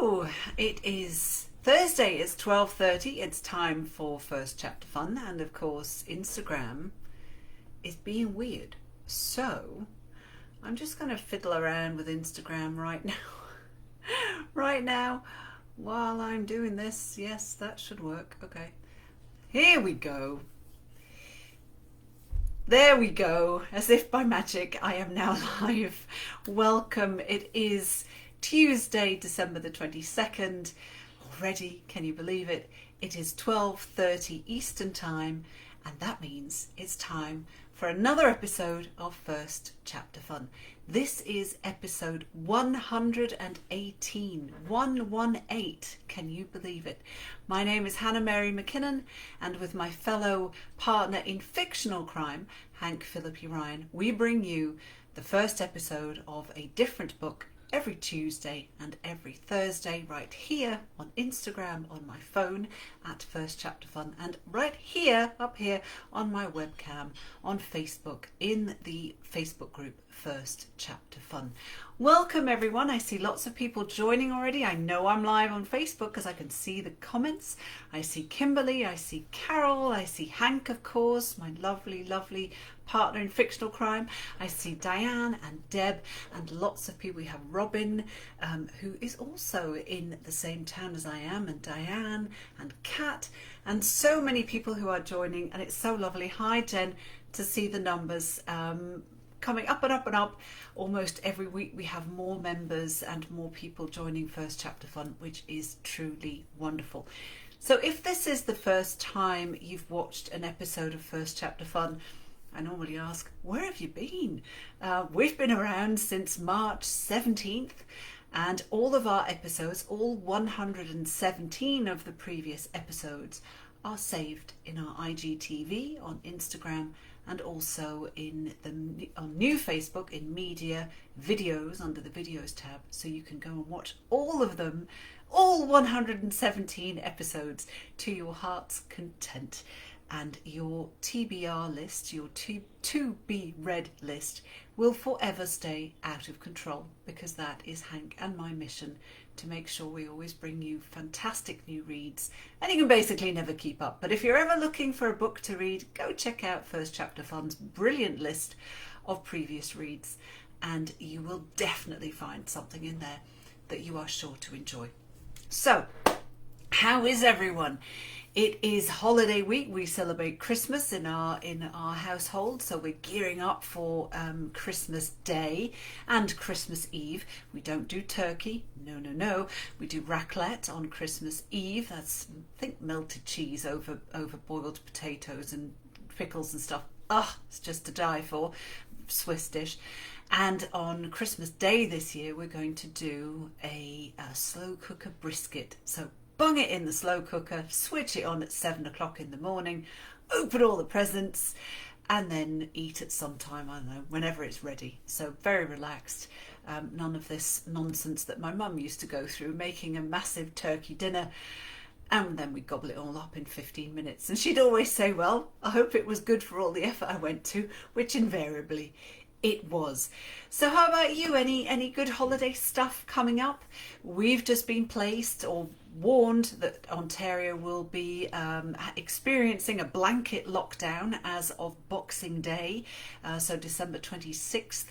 So it is Thursday, it's 12:30, it's time for First Chapter Fun, and of course Instagram is being weird. So I'm just going to fiddle around with Instagram right now. Right now, while I'm doing this. Yes, that should work. Okay. Here we go. There we go. As if by magic, I am now live. Welcome. It is Tuesday, December the 22nd. Already, can you believe it? It is 12:30 Eastern Time, and that means it's time for another episode of First Chapter Fun. This is episode 118. 118. Can you believe it? My name is Hannah Mary McKinnon, and with my fellow partner in fictional crime, Hank Philippi Ryan, we bring you the first episode of a different book every Tuesday and every Thursday, right here on Instagram, on my phone at First Chapter Fun, and right here, up here on my webcam on Facebook in the Facebook group First Chapter Fun. Welcome everyone. I see lots of people joining already. I know I'm live on Facebook because I can see the comments. I see Kimberly, I see Carol, I see Hank, of course, my lovely partner in fictional crime. I see Diane and Deb and lots of people. We have Robin, who is also in the same town as I am, and Diane and Kat, and so many people who are joining, and it's so lovely. Hi Jen, to see the numbers coming up and up and up. Almost every week we have more members and more people joining First Chapter Fun, which is truly wonderful. So if this is the first time you've watched an episode of First Chapter Fun, I normally ask, where have you been? We've been around since March 17th, and all of our episodes, all 117 of the previous episodes, are saved in our IGTV on Instagram, and also on new Facebook in media videos under the videos tab, so you can go and watch all of them, all 117 episodes, to your heart's content. And your TBR list, your to be read list, will forever stay out of control, because that is Hank and my mission, to make sure we always bring you fantastic new reads, and you can basically never keep up. But if you're ever looking for a book to read, go check out First Chapter Fun's brilliant list of previous reads, and you will definitely find something in there that you are sure to enjoy. So, how is everyone? It is holiday week. We celebrate Christmas in our household, so we're gearing up for Christmas Day and Christmas Eve. We don't do turkey, no. We do raclette on Christmas Eve. That's, I think, melted cheese over boiled potatoes and pickles and stuff. It's just to die for. Swiss dish. And on Christmas Day this year, we're going to do a slow cooker brisket. So bung it in the slow cooker, switch it on at 7 o'clock in the morning, open all the presents, and then eat at some time, I don't know, whenever it's ready. So very relaxed. None of this nonsense that my mum used to go through, making a massive turkey dinner, and then we'd gobble it all up in 15 minutes. And she'd always say, well, I hope it was good for all the effort I went to, which invariably it was. So how about you? Any good holiday stuff coming up? We've just been placed or warned that Ontario will be experiencing a blanket lockdown as of Boxing Day, so December 26th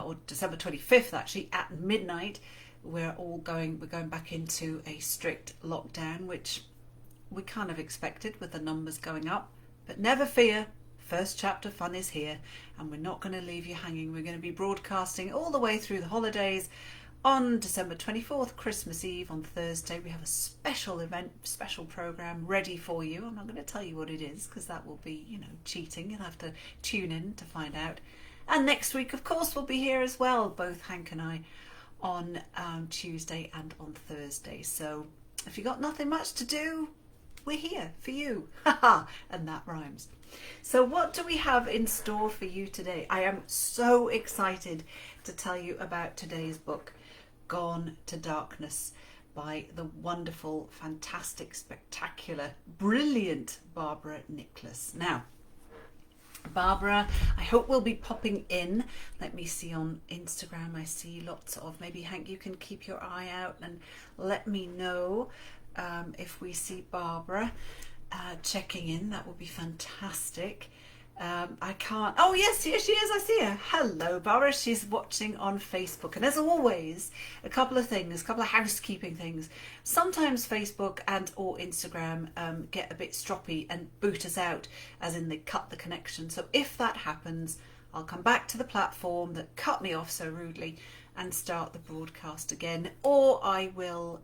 or December 25th actually, at midnight. We're going back into a strict lockdown, which we kind of expected with the numbers going up, but never fear. First Chapter Fun is here, and we're not going to leave you hanging. We're going to be broadcasting all the way through the holidays. On December 24th, Christmas Eve, on Thursday, we have a special event, special program ready for you. I'm not going to tell you what it is, because that will be, cheating. You'll have to tune in to find out. And next week, of course, we'll be here as well, both Hank and I, on Tuesday and on Thursday. So if you've got nothing much to do, we're here for you. And that rhymes. So what do we have in store for you today? I am so excited to tell you about today's book, Gone to Darkness, by the wonderful, fantastic, spectacular, brilliant Barbara Nickless. Now, Barbara, I hope we'll be popping in. Let me see on Instagram. I see lots of, maybe Hank, you can keep your eye out and let me know if we see Barbara checking in. That would be fantastic. I can't. Oh yes, here she is. I see her. Hello, Barbara. She's watching on Facebook. And as always, a couple of housekeeping things. Sometimes Facebook and or Instagram get a bit stroppy and boot us out, as in they cut the connection. So if that happens, I'll come back to the platform that cut me off so rudely and start the broadcast again, or I will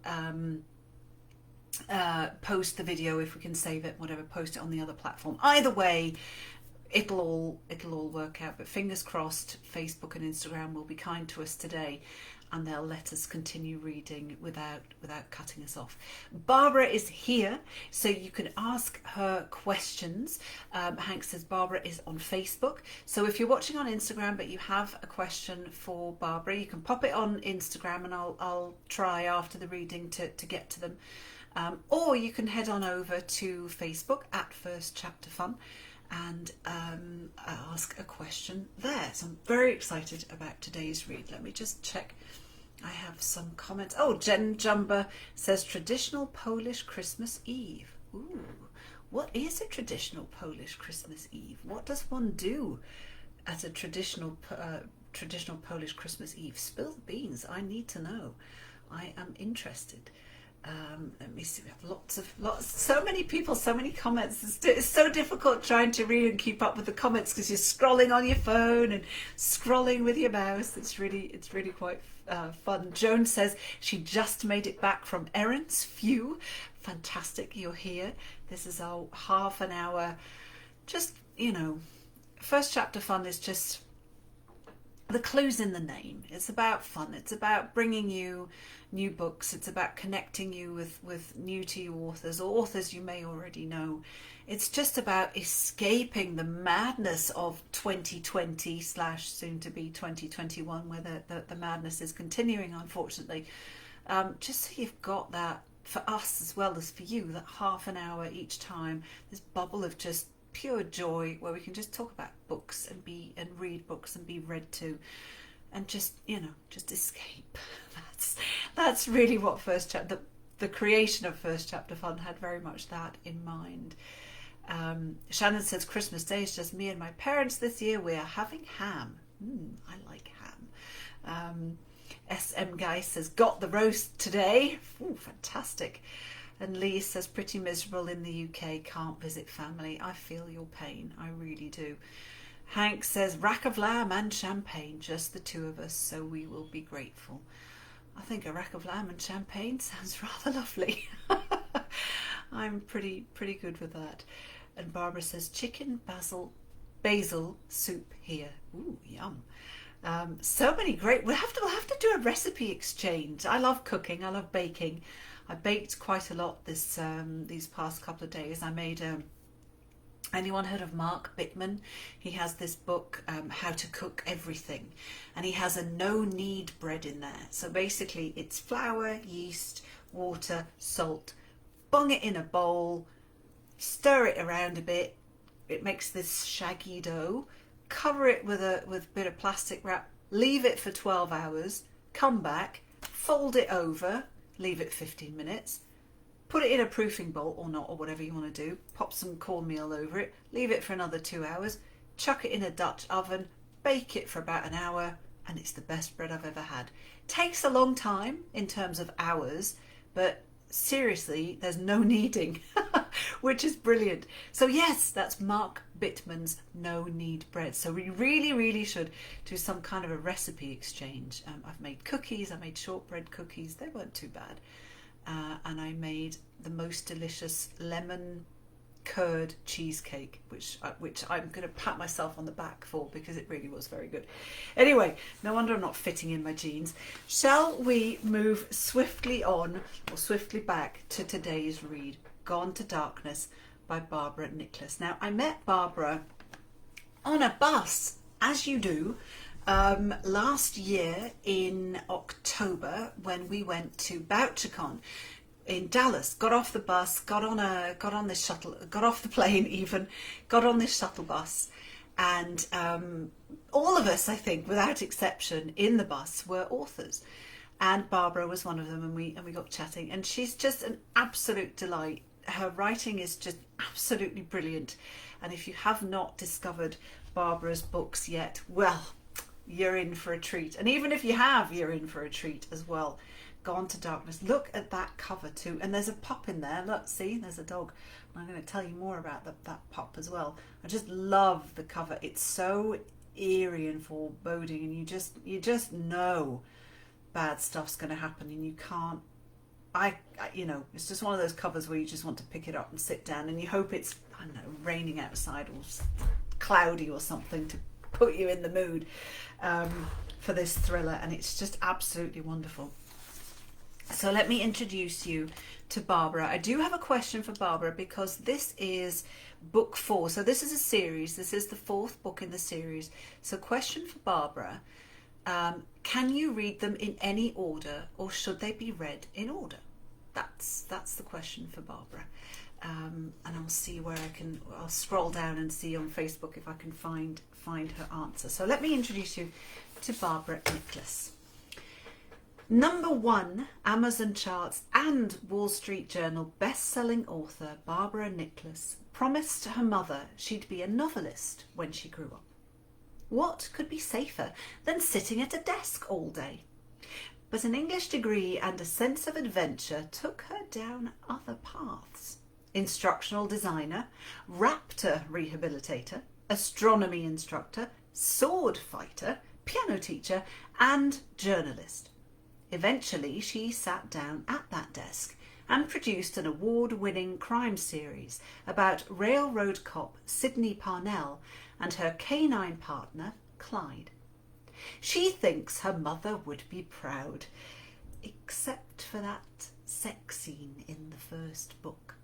post the video if we can save it, whatever, post it on the other platform. Either way, it'll all work out, but fingers crossed Facebook and Instagram will be kind to us today and they'll let us continue reading without cutting us off. Barbara is here, so you can ask her questions. Hank says Barbara is on Facebook, so if you're watching on Instagram but you have a question for Barbara, you can pop it on Instagram and I'll try after the reading to get to them, or you can head on over to Facebook at First Chapter Fun and ask a question there. So I'm very excited about today's read. Let me just check. I have some comments. Oh, Jen Jumba says traditional Polish Christmas Eve. Ooh, what is a traditional Polish Christmas Eve? What does one do at a traditional Polish Christmas Eve? Spill the beans. I need to know. I am interested. Let me see, we have lots, so many people, so many comments. It's so difficult trying to read and keep up with the comments because you're scrolling on your phone and scrolling with your mouse. It's really quite fun. Joan says she just made it back from errands. Phew, fantastic, you're here. This is our half an hour, just, First Chapter Fun is just, the clue's in the name. It's about fun. It's about bringing you new books. It's about connecting you with new to you authors or authors you may already know. It's just about escaping the madness of 2020 / soon to be 2021, where the madness is continuing, unfortunately. Just so you've got that for us as well as for you, that half an hour each time, this bubble of just pure joy where we can just talk about books and read books and be read to, and just escape. That's really what the creation of First Chapter Fun had very much that in mind. Shannon says Christmas Day is just me and my parents this year. We are having ham. I like ham. SM Guy says got the roast today. Ooh, fantastic. And Lee says pretty miserable in the UK, can't visit family. I feel your pain, I really do. Hank says rack of lamb and champagne, just the two of us, so we will be grateful. I think a rack of lamb and champagne sounds rather lovely. I'm pretty good with that. And Barbara says chicken basil soup here. Ooh, yum. So many great. We'll have to do a recipe exchange. I love cooking. I love baking. I baked quite a lot these past couple of days. I made anyone heard of Mark Bittman? He has this book, How to Cook Everything, and he has a no-knead bread in there. So basically it's flour, yeast, water, salt. Bung it in a bowl, stir it around a bit. It makes this shaggy dough. Cover it with a bit of plastic wrap. Leave it for 12 hours. Come back, fold it over. Leave it 15 minutes, put it in a proofing bowl or not, or whatever you want to do, pop some cornmeal over it, leave it for another 2 hours, chuck it in a Dutch oven, bake it for about an hour, and it's the best bread I've ever had. Takes a long time in terms of hours, but seriously, there's no kneading, which is brilliant. So yes, that's Mark Bittman's no-knead bread. So we really should do some kind of a recipe exchange. I've made cookies, I made shortbread cookies, they weren't too bad. And I made the most delicious lemon curd cheesecake, which I'm going to pat myself on the back for because it really was very good. Anyway, no wonder I'm not fitting in my jeans. Shall we move swiftly on, or swiftly back to today's read, Gone to Darkness by Barbara Nickless. Now, I met Barbara on a bus, as you do, last year in October when we went to BoucherCon in Dallas. Got off the bus, got on this shuttle, got off the plane even, got on this shuttle bus, And all of us, I think, without exception, in the bus were authors. And Barbara was one of them, and we got chatting. And she's just an absolute delight. Her writing is just absolutely brilliant. And if you have not discovered Barbara's books yet, well, you're in for a treat. And even if you have, you're in for a treat as well. Gone to Darkness. Look at that cover too. And there's a pup in there. Look, see, there's a dog. I'm going to tell you more about that pup as well. I just love the cover. It's so eerie and foreboding, and you just know bad stuff's going to happen, and you can't. You know, it's just one of those covers where you just want to pick it up and sit down, and you hope it's, I don't know, raining outside or cloudy or something to put you in the mood for this thriller, and it's just absolutely wonderful. So let me introduce you to Barbara. I do have a question for Barbara because this is book 4. So this is a series. This is the 4th book in the series. So question for Barbara. Can you read them in any order, or should they be read in order? That's the question for Barbara. And I'll see where I'll scroll down and see on Facebook if I can find her answer. So let me introduce you to Barbara Nickless. Number 1 Amazon charts and Wall Street Journal best-selling author Barbara Nickless promised her mother she'd be a novelist when she grew up. What could be safer than sitting at a desk all day? But an English degree and a sense of adventure took her down other paths. Instructional designer, raptor rehabilitator, astronomy instructor, sword fighter, piano teacher, and journalist. Eventually, she sat down at that desk and produced an award-winning crime series about railroad cop Sydney Parnell and her canine partner, Clyde. She thinks her mother would be proud, except for that sex scene in the first book.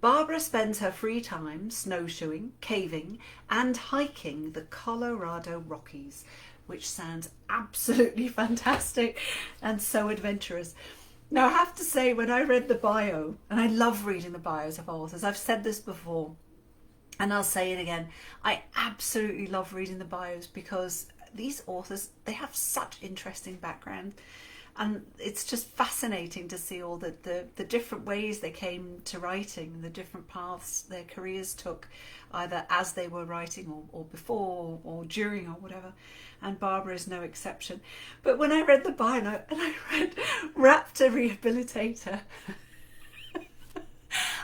Barbara spends her free time snowshoeing, caving, and hiking the Colorado Rockies, which sounds absolutely fantastic and so adventurous. Now, I have to say, when I read the bio, and I love reading the bios of authors, I've said this before, and I'll say it again, I absolutely love reading the bios because these authors, they have such interesting background, and it's just fascinating to see all the different ways they came to writing, the different paths their careers took, either as they were writing or before or during or whatever. And Barbara is no exception. But when I read the bio and I read raptor rehabilitator,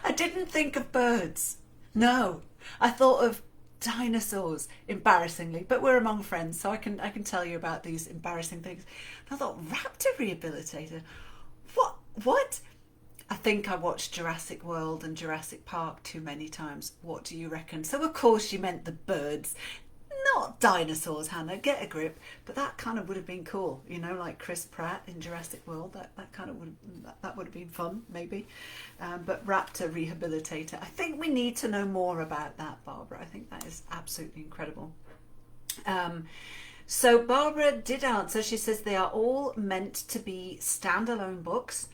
I didn't think of birds. No, I thought of dinosaurs, embarrassingly, but we're among friends, so I can tell you about these embarrassing things. And I thought, raptor rehabilitator? What? I think I watched Jurassic World and Jurassic Park too many times. What do you reckon? So of course she meant the birds, not dinosaurs, Hannah, get a grip. But that kind of would have been cool, you know, like Chris Pratt in Jurassic World. That would have been fun, maybe. But raptor rehabilitator, I think we need to know more about that, Barbara. I think that is absolutely incredible. So Barbara did answer. She says they are all meant to be standalone books,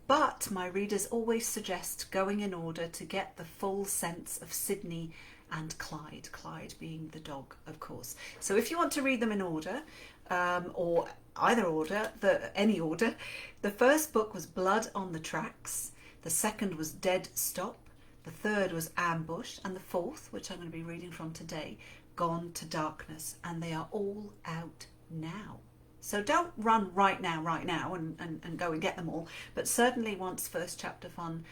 but my readers always suggest going in order to get the full sense of Sydney and Clyde being the dog, of course. So if you want to read them in order, or either order, any order, the first book was Blood on the Tracks, the second was Dead Stop, the third was Ambush, and the fourth, which I'm going to be reading from today, Gone to Darkness, and they are all out now. So don't run right now and go and get them all, but certainly once first chapter fun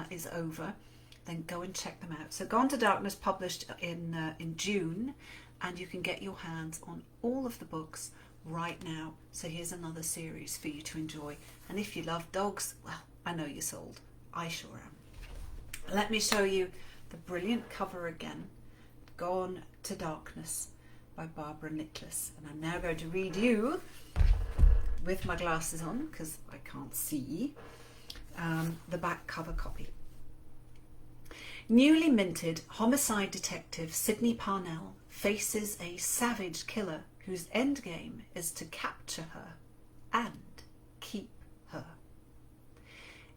is over, then go and check them out. So Gone to Darkness published in June, and you can get your hands on all of the books right now. So here's another series for you to enjoy. And if you love dogs, well, I know you're sold. I sure am. Let me show you the brilliant cover again. Gone to Darkness by Barbara Nickless. And I'm now going to read you, with my glasses on because I can't see, the back cover copy. Newly minted homicide detective Sydney Parnell faces a savage killer whose endgame is to capture her and keep her.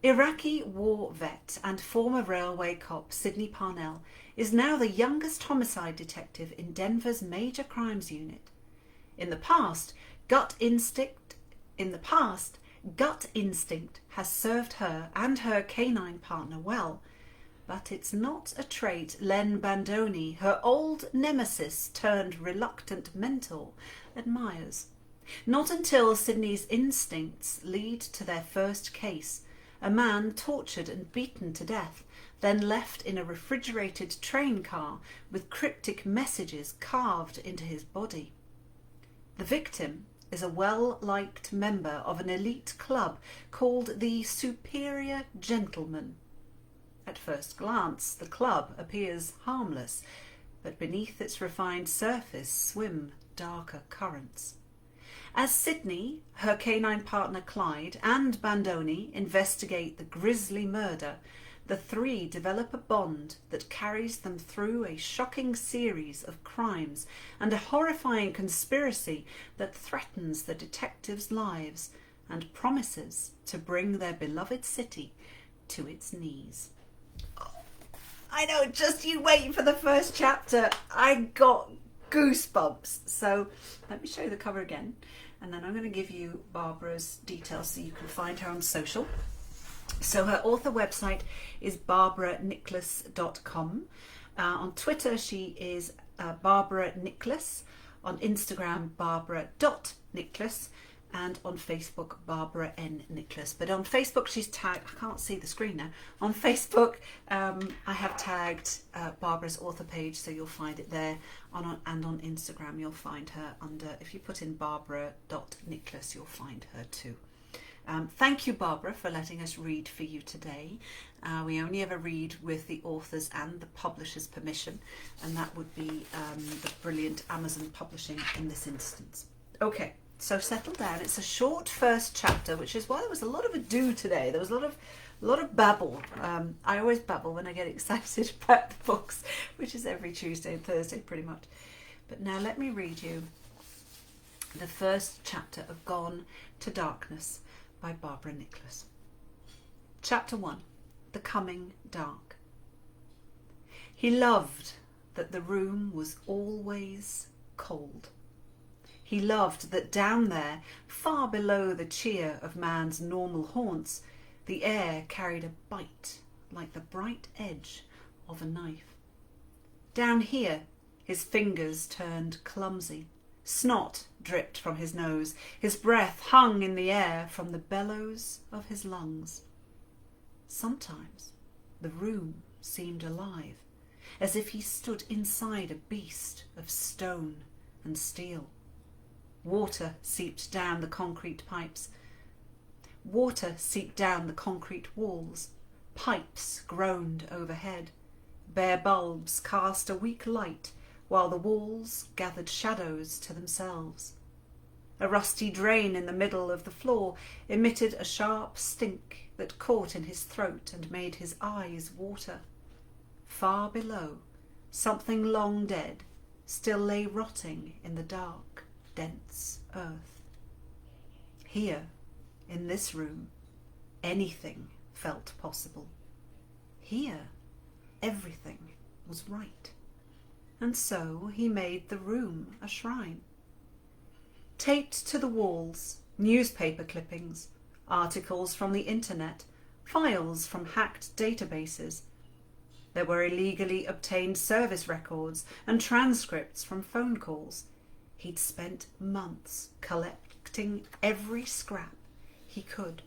Iraqi war vet and former railway cop Sydney Parnell is now the youngest homicide detective in Denver's major crimes unit. In the past, gut instinct has served her and her canine partner well, but it's not a trait Len Bandoni, her old nemesis turned reluctant mentor, admires. Not until Sydney's instincts lead to their first case, a man tortured and beaten to death, then left in a refrigerated train car with cryptic messages carved into his body. The victim is a well-liked member of an elite club called the Superior Gentleman. At first glance, the club appears harmless, but beneath its refined surface swim darker currents. As Sydney, her canine partner Clyde, and Bandoni investigate the grisly murder, the three develop a bond that carries them through a shocking series of crimes and a horrifying conspiracy that threatens the detectives' lives and promises to bring their beloved city to its knees. I know, just you wait for the first chapter. I got goosebumps. So let me show you the cover again, and then I'm going to give you Barbara's details so you can find her on social. So her author website is barbaраnickless.com. On Twitter she is Barbara Nickless. On Instagram Barbara.Nickless. And on Facebook, Barbara N. Nickless. But on Facebook, she's tagged, I can't see the screen now. On Facebook, I have tagged Barbara's author page, so you'll find it there. And on Instagram, you'll find her under, if you put in Barbara.Nickless, you'll find her too. Thank you, Barbara, for letting us read for you today. We only ever read with the author's and the publisher's permission, and that would be the brilliant Amazon Publishing in this instance. Okay. So settle down. It's a short first chapter, which is why there was a lot of ado today. There was a lot of babble. I always babble when I get excited about the books, which is every Tuesday and Thursday pretty much. But now let me read you the first chapter of Gone to Darkness by Barbara Nickless. Chapter 1. The Coming Dark. He loved that the room was always cold. He loved that down there, far below the cheer of man's normal haunts, the air carried a bite like the bright edge of a knife. Down here, his fingers turned clumsy. Snot dripped from his nose. His breath hung in the air from the bellows of his lungs. Sometimes the room seemed alive, as if he stood inside a beast of stone and steel. Water seeped down the concrete pipes. Water seeped down the concrete walls. Pipes groaned overhead. Bare bulbs cast a weak light, while the walls gathered shadows to themselves. A rusty drain in the middle of the floor emitted a sharp stink that caught in his throat and made his eyes water. Far below, something long dead still lay rotting in the dark, dense earth. Here, in this room, anything felt possible. Here, everything was right. And so he made the room a shrine. Taped to the walls, newspaper clippings, articles from the internet, files from hacked databases. There were illegally obtained service records and transcripts from phone calls. He'd spent months collecting every scrap he could,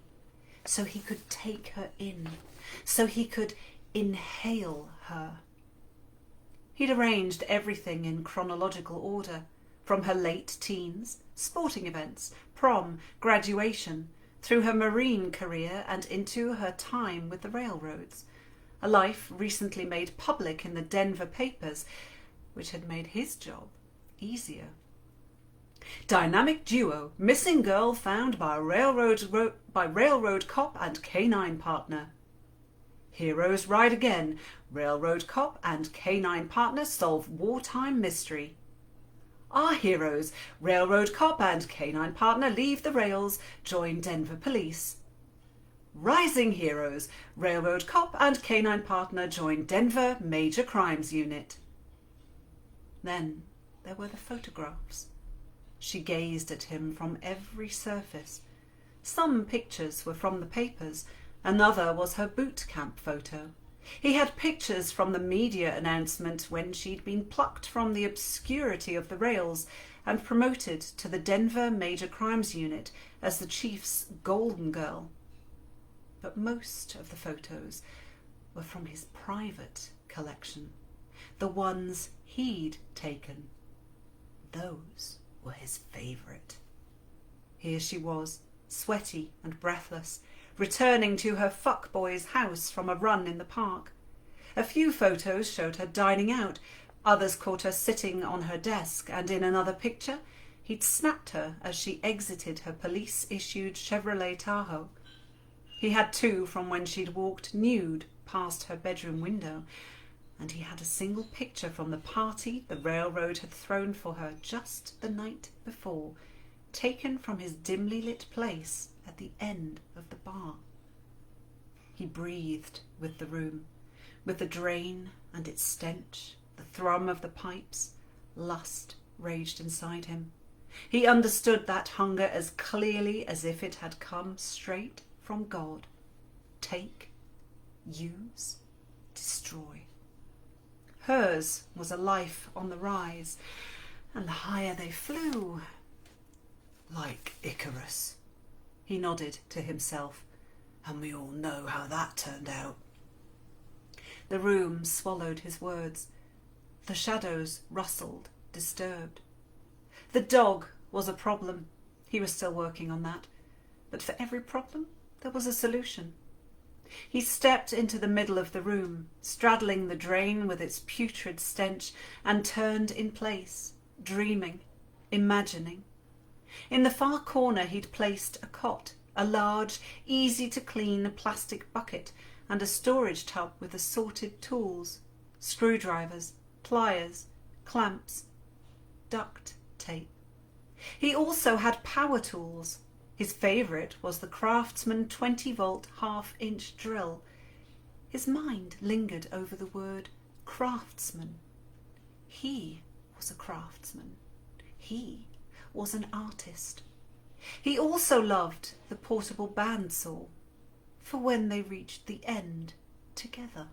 so he could take her in, so he could inhale her. He'd arranged everything in chronological order, from her late teens, sporting events, prom, graduation, through her marine career and into her time with the railroads, a life recently made public in the Denver papers, which had made his job easier. Dynamic duo, missing girl found by railroad cop and canine partner. Heroes ride again, railroad cop and canine partner solve wartime mystery. Our heroes, railroad cop and canine partner leave the rails, join Denver police. Rising heroes, railroad cop and canine partner join Denver Major Crimes Unit. Then there were the photographs. She gazed at him from every surface. Some pictures were from the papers, another was her boot camp photo. He had pictures from the media announcement when she'd been plucked from the obscurity of the rails and promoted to the Denver Major Crimes Unit as the chief's golden girl. But most of the photos were from his private collection, the ones he'd taken. Those were his favourite. Here she was, sweaty and breathless, returning to her fuckboy's house from a run in the park. A few photos showed her dining out, others caught her sitting on her desk, and in another picture he'd snapped her as she exited her police-issued Chevrolet Tahoe. He had two from when she'd walked nude past her bedroom window, and he had a single picture from the party the railroad had thrown for her just the night before, taken from his dimly lit place at the end of the bar. He breathed with the room, with the drain and its stench, the thrum of the pipes. Lust raged inside him. He understood that hunger as clearly as if it had come straight from God. Take, use, destroy. Hers was a life on the rise, and the higher they flew, like Icarus. He nodded to himself, and we all know how that turned out. The room swallowed his words. The shadows rustled, disturbed. The dog was a problem. He was still working on that. But for every problem, there was a solution. He stepped into the middle of the room, straddling the drain with its putrid stench, and turned in place, dreaming, imagining. In the far corner he'd placed a cot, a large, easy-to-clean plastic bucket, and a storage tub with assorted tools, screwdrivers, pliers, clamps, duct tape. He also had power tools. His favourite was the Craftsman 20-volt half-inch drill. His mind lingered over the word craftsman. He was a craftsman. He was an artist. He also loved the portable bandsaw for when they reached the end together.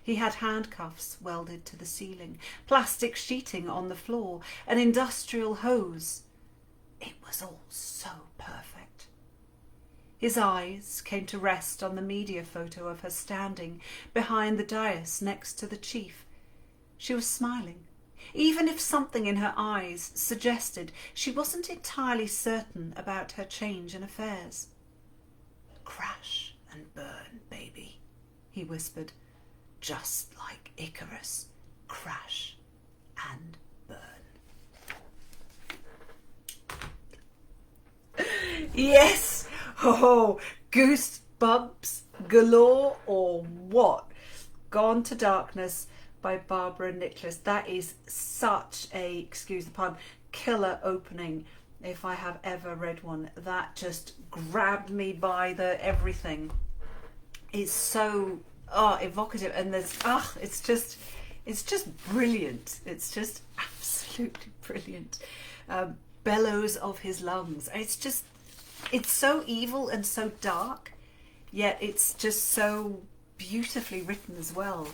He had handcuffs welded to the ceiling, plastic sheeting on the floor, an industrial hose. It was all so perfect. His eyes came to rest on the media photo of her standing behind the dais next to the chief. She was smiling, even if something in her eyes suggested she wasn't entirely certain about her change in affairs. Crash and burn, baby, he whispered, just like Icarus. Crash and burn. Yes! Oh, goosebumps galore or what? Gone to Darkness by Barbara Nickless. That is such a, excuse the pun, killer opening if I have ever read one. That just grabbed me by the everything. It's so evocative, and there's it's just brilliant. It's just absolutely brilliant. Bellows of his lungs. It's so evil and so dark, yet it's just so beautifully written as well.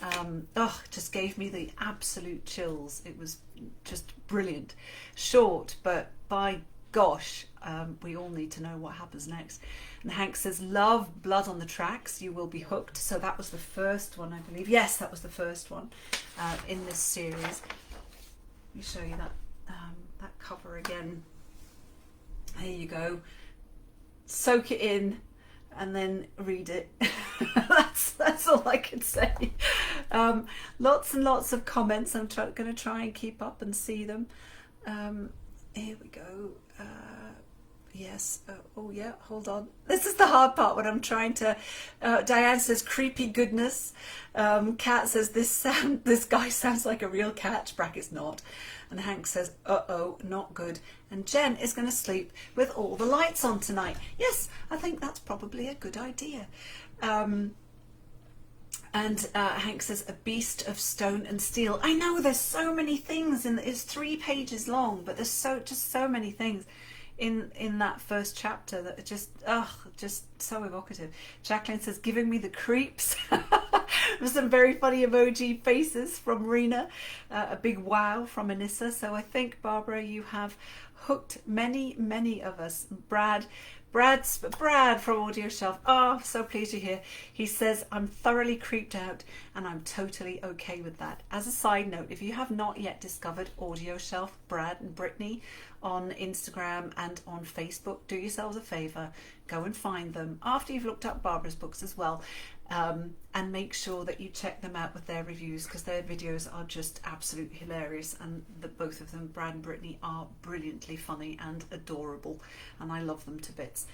It just gave me the absolute chills. It was just brilliant. Short, but by gosh, we all need to know what happens next. And Hank says, love blood on the tracks, you will be hooked. So that was the first one, I believe. Yes, that was the first one in this series. Let me show you that cover again. There you go. Soak it in and then read it. that's all I can say. Lots and lots of comments. I'm going to try and keep up and see them. Here we go. Yes. Oh, yeah. Hold on. This is the hard part when I'm trying to. Diane says creepy goodness. Kat says this guy sounds like a real cat. Brackets not. And Hank says, uh-oh, not good. And Jen is going to sleep with all the lights on tonight. Yes, I think that's probably a good idea. And Hank says, a beast of stone and steel. I know there's so many things it's 3 pages long, but there's just so many things in that first chapter that are just so evocative. Jacqueline says, giving me the creeps. With some very funny emoji faces from Rena, a big wow from Anissa. So I think, Barbara, you have hooked many of us. Brad from Audio Shelf. Oh, so pleased you're here. He says, I'm thoroughly creeped out and I'm totally okay with that. As a side note, if you have not yet discovered Audio Shelf, Brad and Brittany on Instagram and on Facebook, do yourselves a favour, go and find them after you've looked up Barbara's books as well, and make sure that you check them out with their reviews, because their videos are just absolutely hilarious, and both of them, Brad and Brittany, are brilliantly funny and adorable, and I love them to bits.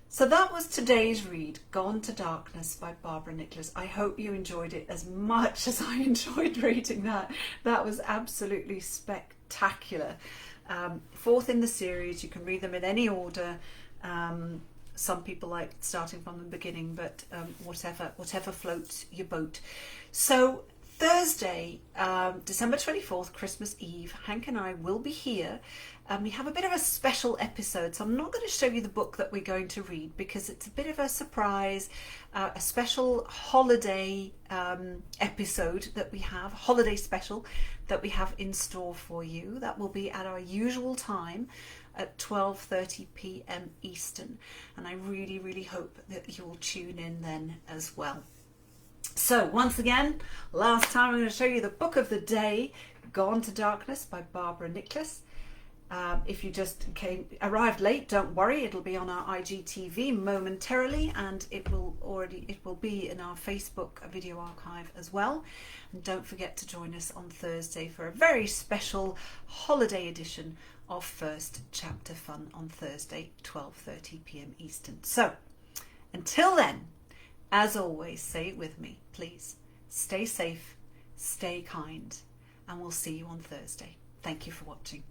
So that was today's read, Gone to Darkness by Barbara Nickless. I hope you enjoyed it as much as I enjoyed reading that. That was absolutely spectacular. 4th in the series. You can read them in any order. Some people like starting from the beginning, but whatever floats your boat. So Thursday, December 24th, Christmas Eve, Hank and I will be here. We have a bit of a special episode, so I'm not going to show you the book that we're going to read because it's a bit of a surprise, a special holiday episode that we have, holiday special that we have in store for you. That will be at our usual time at 12:30 p.m. Eastern, and I really hope that you'll tune in then as well. So once again, last time I'm going to show you the book of the day, Gone to Darkness by Barbara Nickless. If you just arrived late, don't worry, it'll be on our IGTV momentarily, and it will be in our Facebook video archive as well. And don't forget to join us on Thursday for a very special holiday edition of First Chapter Fun on Thursday, 12:30 p.m. Eastern. So until then, as always, say it with me, please. Stay safe, stay kind, and we'll see you on Thursday. Thank you for watching.